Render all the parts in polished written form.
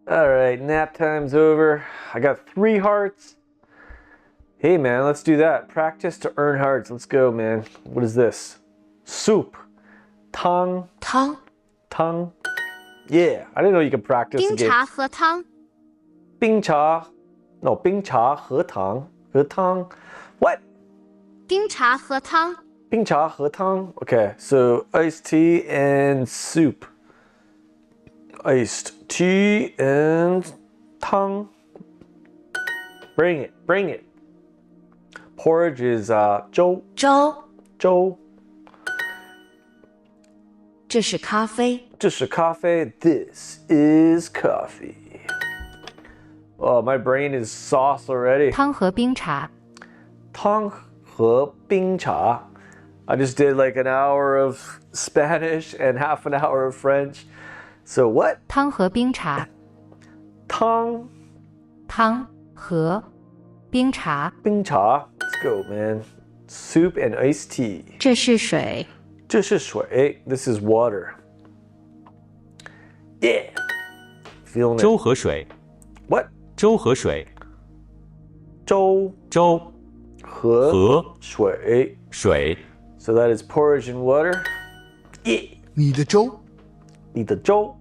All right, nap time's over. I got 3 hearts. Hey, man, let's do that. Practice to earn hearts. Let's go, man. What is this? Soup. Tang. 汤 Tang. Yeah, I didn't know you could practice 冰 the game. 茶和汤 Bing cha. No, bing cha, he tang. He tang. What? 冰茶和汤 Bing cha, he tang. Okay, so iced tea and soup. Iced tea and tang. Bring it, bring it. Porridge is 粥粥粥。这是咖啡这是咖啡. This is coffee. Oh, my brain is sauce already. 汤和冰茶，汤和冰茶. I just did like an hour of Spanish and half an hour of French. So what? 汤和冰茶，汤汤和冰茶，冰茶. Let's go, man. Soup and iced tea. 这是水，这是水. This is water. Yeah. Feeling 粥 it. 和水， What? 粥和水，粥粥和和水.水， So that is porridge and water. Yeah. 你的粥，你的粥.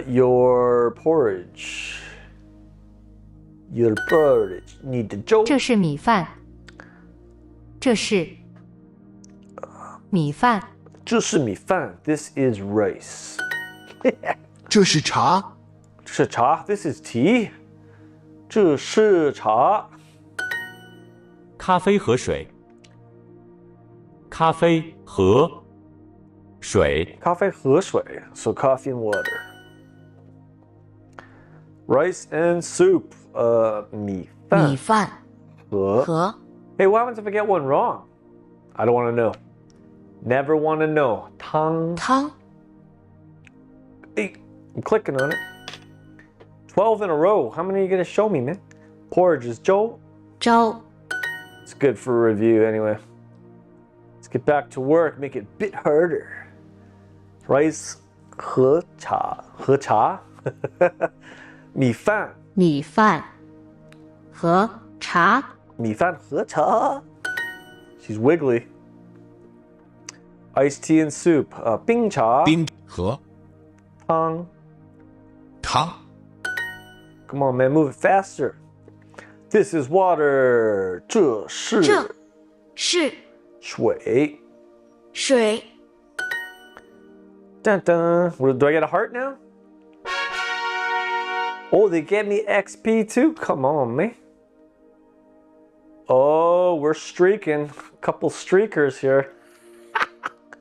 Your porridge. Your porridge. 你的粥. 这是米饭，这是米饭，这是米饭. This is rice. 这是茶，这是茶. This is tea. 这是茶. 咖啡和水，咖啡和水，咖啡和水. So coffee and water. Rice and soup. 米饭米饭和. 和 Hey, what happens if I get one wrong? I don't want to know. Never want to know. 汤. 汤 Hey, I'm clicking on it. 12 in a row. How many are you going to show me, man? Porridge is 粥. 粥 It's good for a review anyway. Let's get back to work. Make it a bit harder. Rice 和茶. 和茶. 米饭. 米饭和茶米饭和茶. She's wiggly. Iced tea and soup. 冰茶. 冰和汤. 汤， Come on, man, move it faster. This is water. 这是这是水. 水 Dun dun. Do I get a heart now? Oh, they get me XP too? Come on, man. Oh, we're streaking. Couple streakers here.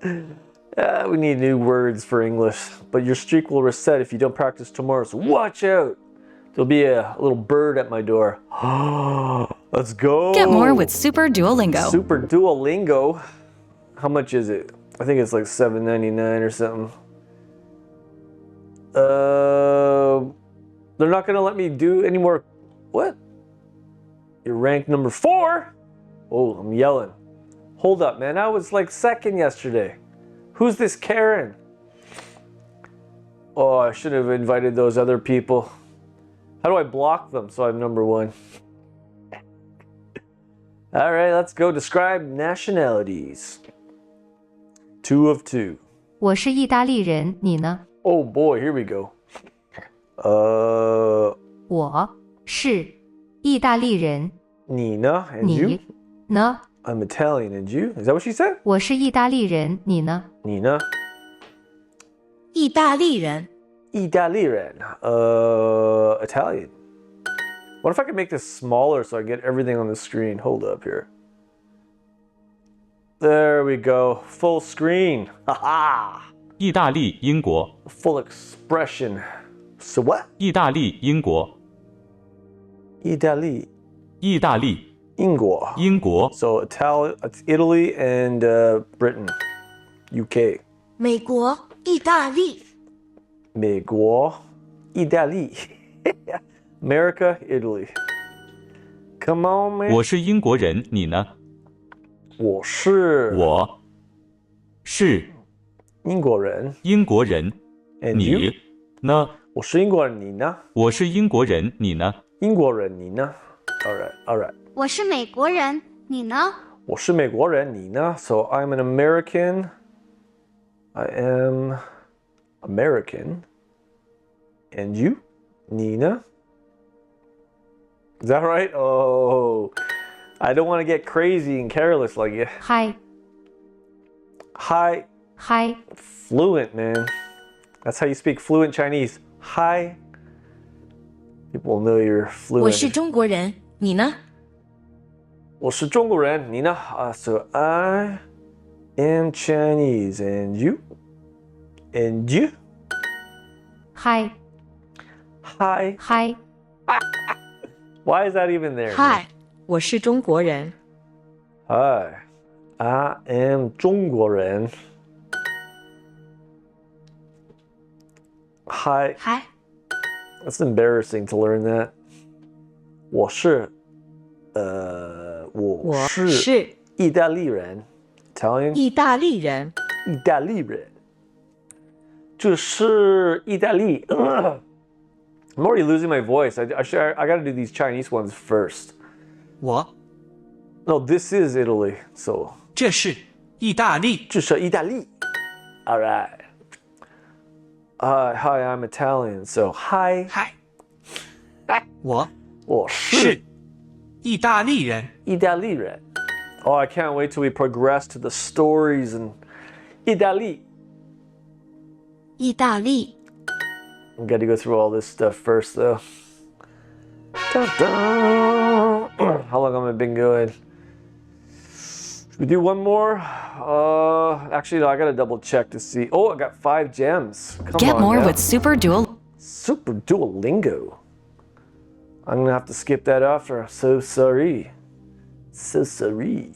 We need new words for English. But your streak will reset if you don't practice tomorrow. So watch out. There'll be a little bird at my door. Let's go. Get more with Super Duolingo. Super Duolingo. How much is it? I think it's like $7.99 or something. They're not gonna let me do any more. What? You're ranked number 4? Oh, I'm yelling. Hold up, man. I was like second yesterday. Who's this Karen? Oh, I should have invited those other people. How do I block them so I'm number 1? All right, let's go. Describe nationalities. 2 of 2. 我是意大利人，你呢？ Oh boy, here we go. 我是意大利人， Nina and you? 你呢？ I'm Italian and you? Is that what she said? 我是意大利人，你呢？ Nina? 意大利人 Italian. Italian. What if I could make this smaller so I get everything on the screen? Hold up here. There we go. Full screen. Haha. 意大利、英国， Full expression. So what? 意大利、英国， Italy. 意大利、 Ingor. 英国， So it's Italy and Britain. UK. 美国意大利美国意大利 America, Italy. Come on, man. 我是英国人，你呢？我是我是英国人。英国人， And you? 你呢？我是英国人，你呢？我是英国人，你呢？英国人，你呢？ All right. 我是美国人，你呢？我是美国人，你呢？ So I'm an American. I am American. And you? 你呢? Is that right? Oh, I don't want to get crazy and careless like you. 嗨 Hi, 嗨 fluent, man. That's how you speak fluent Chinese. Hi. People know you're 我是 fluent. 中国人，你呢？我是中国人，你呢? So I am Chinese, and you? And you? 嗨 Hi. 嗨 Why is that even there? 嗨，我是中国人。 Hi. I am 中国人。Hi. 嗨， That's embarrassing to learn that. 我是意大利人。Italian? 意大利人。意大利人。这是意大利。I'm already losing my voice. I got to do these Chinese ones first. 我 No, this is Italy. So 这是意大利。这是意大利。All right. Hi, I'm Italian. So hi. 嗨，我我是是意大利人。意大利人。Oh, I can't wait till we progress to the stories and 意大利。意大利。 We got to go through all this stuff first, though. Dun, dun. How long have I been going? Should we do one more? Actually, no, I got to double check to see. Oh, I got 5 gems. Come Get on more now. with Super Duolingo. I'm going to have to skip that after. So sorry. So sorry.